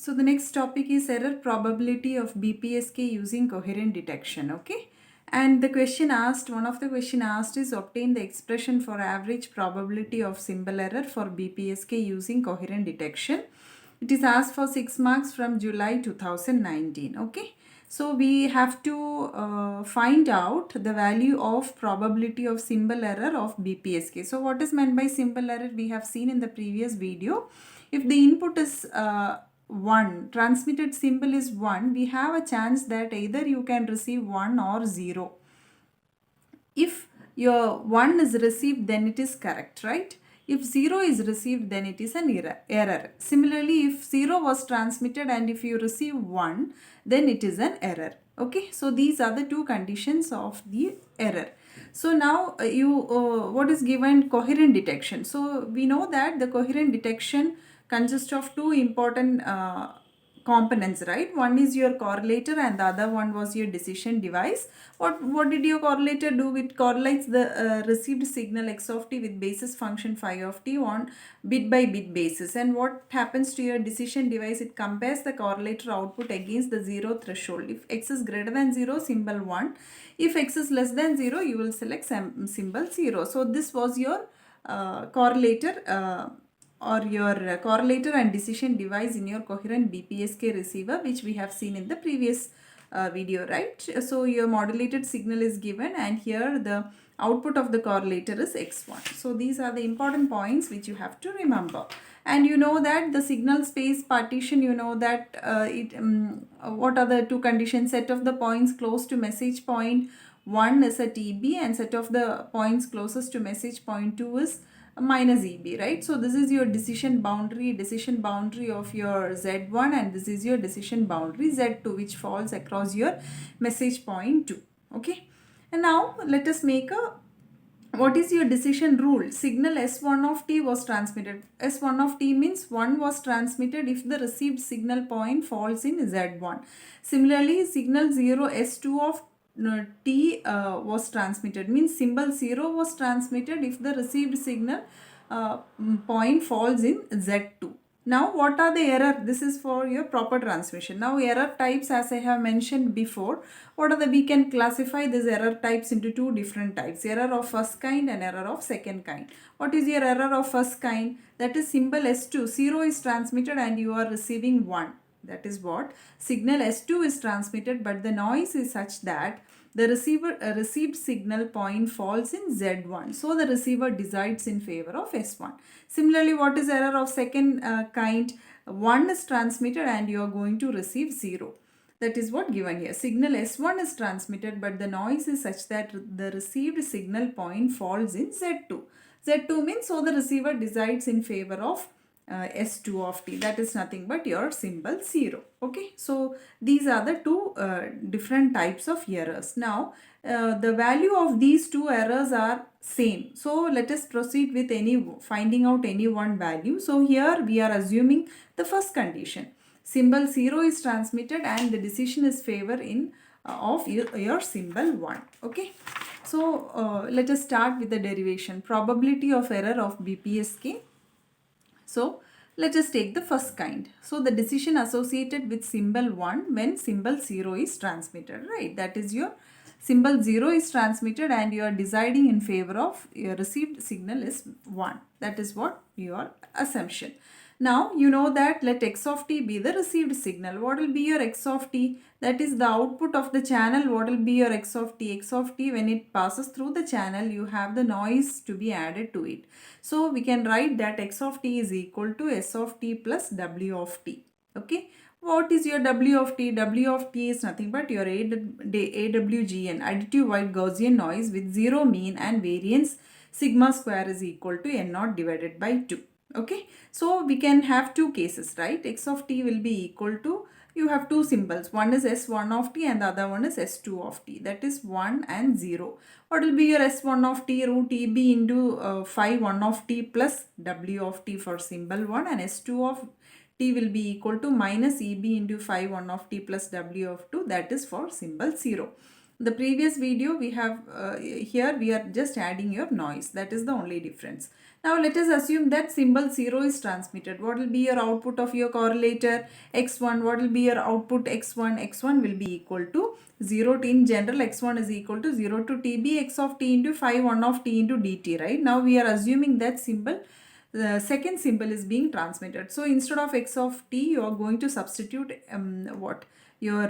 So the next topic is error probability of BPSK using coherent detection. Okay. And the question asked, one of the question asked is obtain the expression for average probability of symbol error for BPSK using coherent detection. It is asked for 6 marks from July 2019. Okay. So we have to find out the value of probability of symbol error of BPSK. So what is meant by symbol error? We have seen in the previous video. If the input is 1, transmitted symbol is 1, we have a chance that either you can receive 1 or 0. If your 1 is received, then it is correct, right? If 0 is received, then it is an error. Similarly, if 0 was transmitted and if you receive 1, then it is an error. Okay, so these are the two conditions of the error. So now what is given? Coherent detection. So we know that the coherent detection consists of two important components, right? One is your correlator and the other one was your decision device. What did your correlator do? It correlates the received signal x of t with basis function phi of t on bit by bit basis. And what happens to your decision device? It compares the correlator output against the 0 threshold. If x is greater than 0, symbol 1. If x is less than 0, you will select symbol 0. So this was your correlator or your correlator and decision device in your coherent BPSK receiver, which we have seen in the previous video, right? So your modulated signal is given and here the output of the correlator is x1. So these are the important points which you have to remember. And you know that the signal space partition, you know that what are the two conditions? Set of the points close to message point 1 is a TB and set of the points closest to message point 2 is minus EB, right? So this is your decision boundary of your Z1 and this is your decision boundary Z2 which falls across your message point 2. Okay. And now let us make a, what is your decision rule? Signal S1 of t was transmitted. S1 of t means 1 was transmitted if the received signal point falls in Z1. Similarly, signal 0 S2 of t was transmitted, means symbol 0 was transmitted if the received signal point falls in Z2. Now what are the error? This is for your proper transmission. Now error types, as I have mentioned before, what are the, we can classify these error types into two different types, error of first kind and error of second kind. What is your error of first kind? That is symbol S2, 0 is transmitted and you are receiving 1. That is what signal S2 is transmitted, but the noise is such that the received signal point falls in Z1. So the receiver decides in favor of S1. Similarly, what is error of second kind? 1 is transmitted and you are going to receive 0. That is what given here. Signal S1 is transmitted, but the noise is such that the received signal point falls in Z2. Z2 means so the receiver decides in favor of S2 of t, that is nothing but your symbol 0. Okay, so these are the two different types of errors. Now the value of these two errors are same. So let us proceed with finding out any one value. So here we are assuming the first condition. Symbol 0 is transmitted and the decision is favor in of your symbol 1. Okay, so let us start with the derivation. Probability of error of BPSK. So let us take the first kind. So the decision associated with symbol 1 when symbol 0 is transmitted, right? That is your symbol 0 is transmitted and you are deciding in favor of your received signal is 1. That is what your assumption. Now you know that let x of t be the received signal. What will be your x of t? That is the output of the channel. What will be your x of t? X of t, when it passes through the channel, you have the noise to be added to it. So we can write that x of t is equal to s of t plus w of t. Okay. What is your w of t? W of t is nothing but your AWGN, additive white Gaussian noise with 0 mean and variance sigma square is equal to n0 divided by 2. Okay, so we can have two cases, right? X of t will be equal to, you have two symbols. One is S1 of t and the other one is S2 of t. That is 1 and 0. What will be your S1 of t? Root EB into phi 1 of t plus W of t for symbol 1, and S2 of t will be equal to minus EB into phi 1 of t plus W of 2. That is for symbol 0. The previous video we have here we are just adding your noise. That is the only difference. Now let us assume that symbol 0 is transmitted. What will be your output of your correlator x1? What will be your output x1? x1 will be equal to 0 to, in general x1 is equal to 0 to tb x of t into phi 1 of t into dt, right? Now we are assuming that symbol, the second symbol is being transmitted. So instead of x of t, you are going to substitute your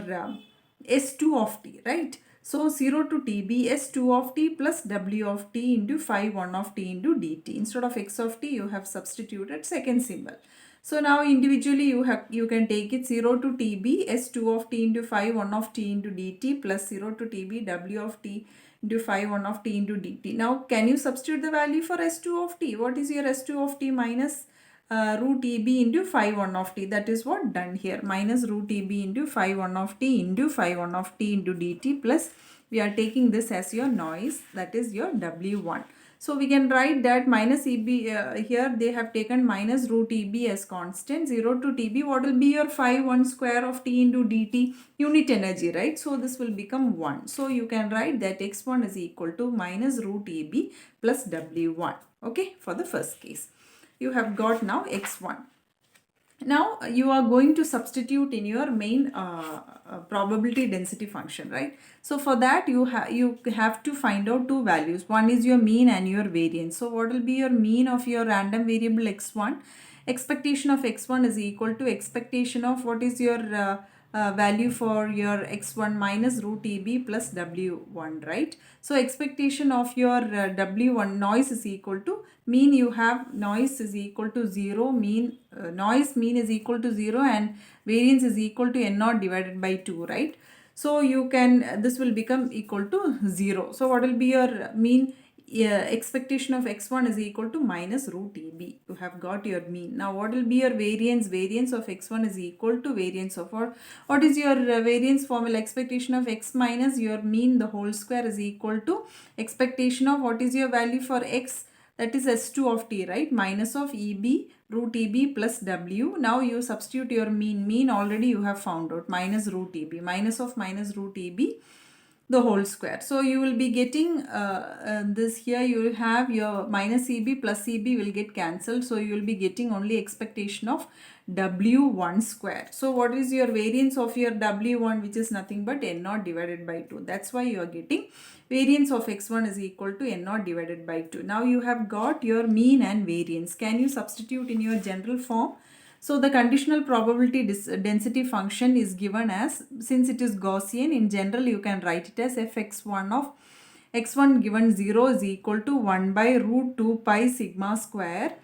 s2 of t, right? So 0 to tb s2 of t plus w of t into phi 1 of t into dt. Instead of x of t, you have substituted second symbol. So now individually you can take it 0 to tb s2 of t into phi 1 of t into dt plus 0 to tb w of t into phi 1 of t into dt. Now can you substitute the value for s2 of t? What is your s2 of t? Minus root eb into phi 1 of t. That is what done here. Minus root eb into phi 1 of t into phi 1 of t into dt plus we are taking this as your noise, that is your w1. So we can write that minus eb, here they have taken minus root eb as constant. 0 to tb, what will be your phi 1 square of t into dt? Unit energy, right? So this will become 1. So you can write that x1 is equal to minus root eb plus w1, okay, for the first case. You have got now x1. Now you are going to substitute in your main probability density function, right? So for that you have to find out two values. One is your mean and your variance. So what will be your mean of your random variable x1? Expectation of x1 is equal to expectation of what is your value for your x1 minus root eb plus w1, right? So expectation of your w1 noise is equal to mean. You have noise is equal to 0, mean noise mean is equal to 0 and variance is equal to n naught divided by 2, right? So you can, this will become equal to 0. So what will be your mean? Expectation of x1 is equal to minus root eb. You have got your mean. Now what will be your variance? Variance of x1 is equal to variance of what is your variance formula? Expectation of x minus your mean the whole square is equal to expectation of what is your value for x, that is s2 of t, right? Minus of eb root eb plus w. Now you substitute your mean already you have found out, minus root eb, minus of minus root eb the whole square. So you will be getting this here, you will have your minus eb plus eb will get cancelled. So you will be getting only expectation of w1 square. So what is your variance of your w1, which is nothing but n naught divided by 2. That's why you are getting variance of x1 is equal to n naught divided by 2. Now you have got your mean and variance. Can you substitute in your general form? So the conditional probability density function is given as, since it is Gaussian, in general you can write it as fx1 of x1 given 0 is equal to 1 by root 2 pi sigma square,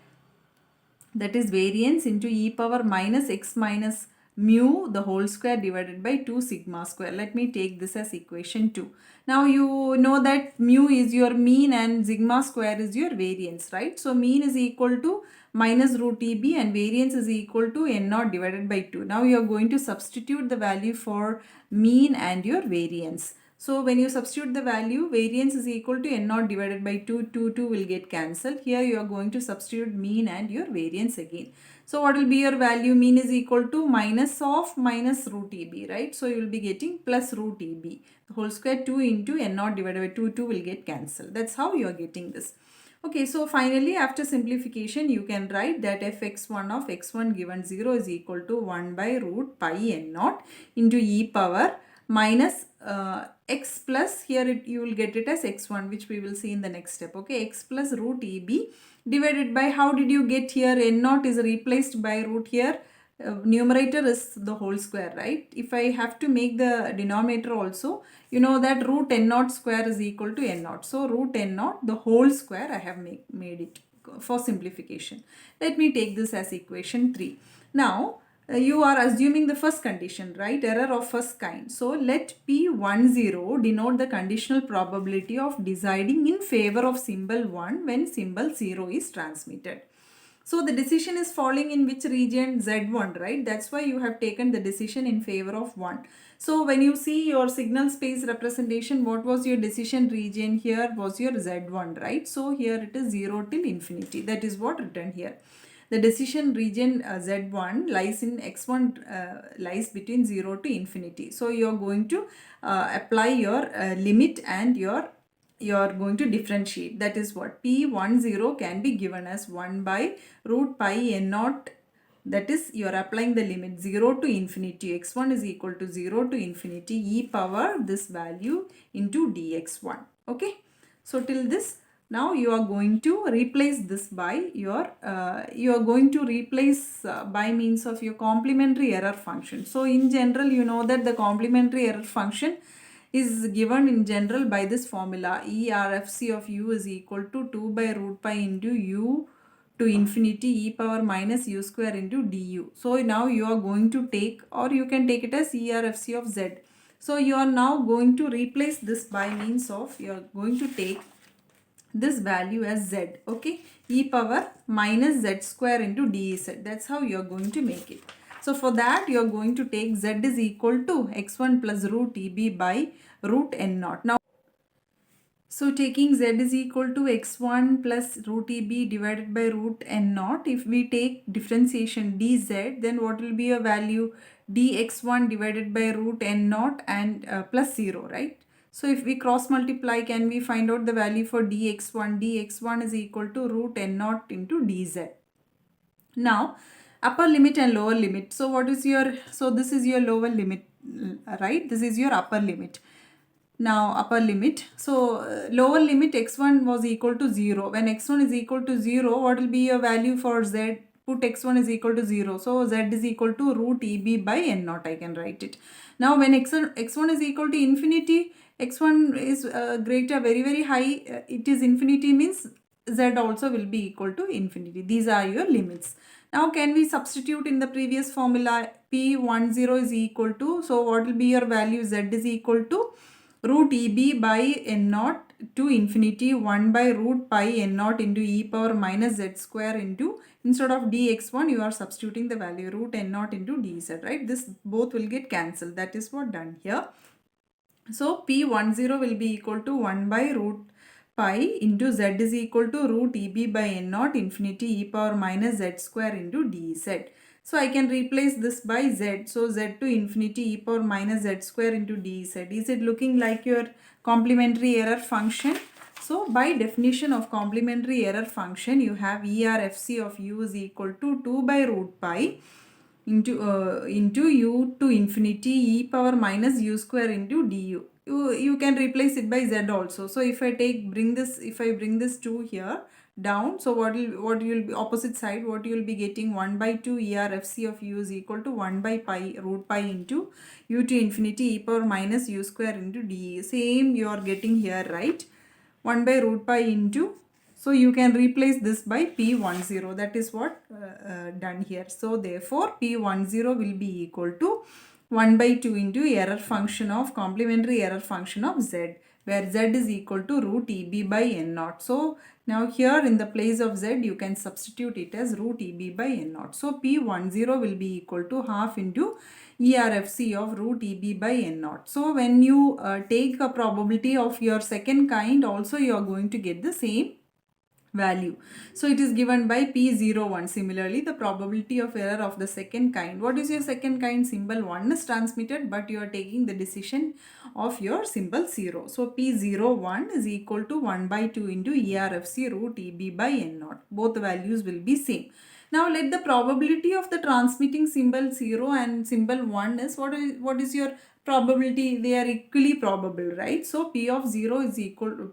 that is variance, into e power minus x minus mu the whole square divided by 2 sigma square. Let me take this as equation 2. Now you know that mu is your mean and sigma square is your variance, right? So mean is equal to minus root eb and variance is equal to n naught divided by 2. Now you are going to substitute the value for mean and your variance. So when you substitute the value, variance is equal to n naught divided by 2, 2 will get cancelled. Here you are going to substitute mean and your variance again. So what will be your value? Mean is equal to minus of minus root eb, right? So you will be getting plus root eb. The whole square 2 into n naught divided by 2 will get cancelled. That's how you are getting this. Okay, so finally after simplification you can write that fx1 of x1 given 0 is equal to 1 by root pi n naught into e power minus x plus, here you will get it as x1, which we will see in the next step. Okay, x plus root eb divided by, how did you get here? N naught is replaced by root here. Numerator is the whole square, right? If I have to make the denominator also, you know that root n naught square is equal to n naught. So root n naught the whole square I have made it for simplification. Let me take this as equation 3. Now you are assuming the first condition, right? Error of first kind. So let P10 denote the conditional probability of deciding in favor of symbol 1 when symbol 0 is transmitted. So the decision is falling in which region? Z1, right? That's why you have taken the decision in favor of 1. So when you see your signal space representation, what was your decision region? Here was your Z1, right? So here it is 0 till infinity. That is what written here. the decision region Z1 lies in x1 lies between 0 to infinity. So you are going to apply your limit and you are going to differentiate. That is what P10 can be given as 1 by root pi n naught. That is, you are applying the limit 0 to infinity. X1 is equal to 0 to infinity e power this value into dx1. Okay. So till this, now you are going to replace this by your, you are going to replace by means of your complementary error function. So in general, you know that the complementary error function is given in general by this formula. ERFC of u is equal to 2 by root pi into u to infinity e power minus u square into du. So now you are going to take, or you can take it as ERFC of z. So you are now going to replace this by means of, you are going to take this value as z, okay, e power minus z square into dz. That's how you are going to make it. So for that, you are going to take z is equal to x1 plus root eb by root n naught. Now, so taking z is equal to x1 plus root eb divided by root n naught, if we take differentiation dz, then what will be your value? Dx1 divided by root n naught and plus 0, right? So if we cross multiply, can we find out the value for dx1? Dx1 is equal to root n naught into dz. Now, upper limit and lower limit. So what is your, so this is your lower limit, right? This is your upper limit. Now upper limit. So lower limit x1 was equal to 0. When x1 is equal to 0, what will be your value for z? Put x1 is equal to 0. So z is equal to root eb by n naught. I can write it. Now when x1 is equal to infinity, x1 is greater, very high, it is infinity, means z also will be equal to infinity. These are your limits. Now can we substitute in the previous formula? P10 is equal to, so what will be your value? Z is equal to root eb by n naught to infinity 1 by root pi n naught into e power minus z square into, instead of dx1 you are substituting the value root n naught into dz, right? This both will get cancelled. That is what done here. So P10 will be equal to 1 by root pi into z is equal to root eb by n naught infinity e power minus z square into dz. So I can replace this by z. So z to infinity e power minus z square into dz. Is it looking like your complementary error function? So by definition of complementary error function, you have ERFC of u is equal to 2 by root pi into u to infinity e power minus u square into du. You can replace it by z also. So if I bring this 2 here down, so what you'll be opposite side, what you will be getting, 1 by 2 ERFC of u is equal to 1 by pi root pi into u to infinity e power minus u square into du. Same you are getting here, right? 1 by root pi into, so you can replace this by P10. That is what done here. So therefore P10 will be equal to 1 by 2 into error function of complementary error function of z, where z is equal to root eb by n naught. So now here in the place of z, you can substitute it as root eb by n naught. So P10 will be equal to half into ERFC of root eb by n naught. So when you take a probability of your second kind, also you are going to get the same value. So it is given by P01. Similarly, the probability of error of the second kind. What is your second kind? Symbol 1 is transmitted, but you are taking the decision of your symbol 0. So P01 is equal to 1 by 2 into ERFC root eb by n naught. Both the values will be same. Now let the probability of the transmitting symbol 0 and symbol 1 is, what is your probability? They are equally probable, right? So P of 0 is equal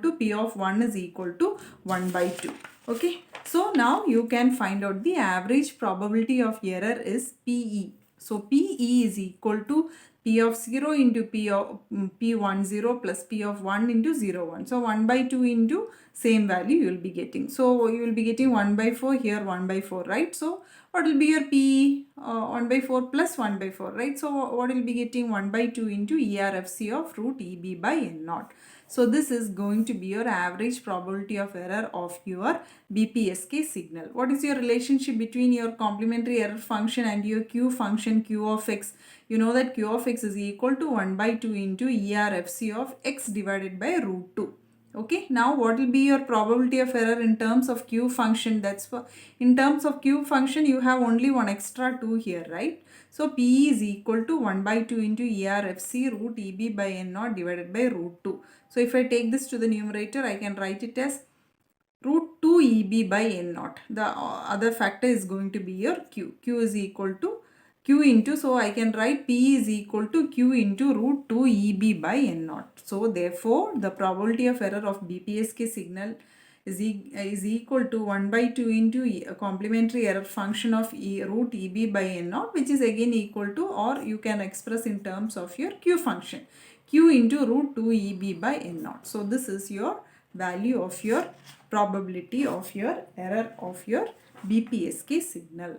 to P of 1 is equal to 1 by 2. Okay. So now you can find out the average probability of error is PE. So PE is equal to P of 0 into P10 plus P of 1 into 0, 1. So 1 by 2 into same value you will be getting. So you will be getting 1 by 4 here, 1 by 4, right? So what will be your PE? 1 by 4 plus 1 by 4, right? So what will be getting? 1 by 2 into ERFC of root EB by n naught. So this is going to be your average probability of error of your BPSK signal. What is your relationship between your complementary error function and your Q function Q of x? You know that Q of x is equal to 1 by 2 into ERFC of x divided by root 2. Okay, now what will be your probability of error in terms of Q function? That's for, in terms of Q function, you have only one extra 2 here, right? So P is equal to 1 by 2 into ERFC root EB by N naught divided by root 2. So if I take this to the numerator, I can write it as root 2 EB by N naught. The other factor is going to be your Q. Q is equal to Q into, so I can write P is equal to Q into root 2 EB by N naught. So therefore, the probability of error of BPSK signal is equal to 1 by 2 into a complementary error function of root EB by N naught, which is again equal to, or you can express in terms of your Q function, Q into root 2 EB by N naught. So this is your value of your probability of your error of your BPSK signal.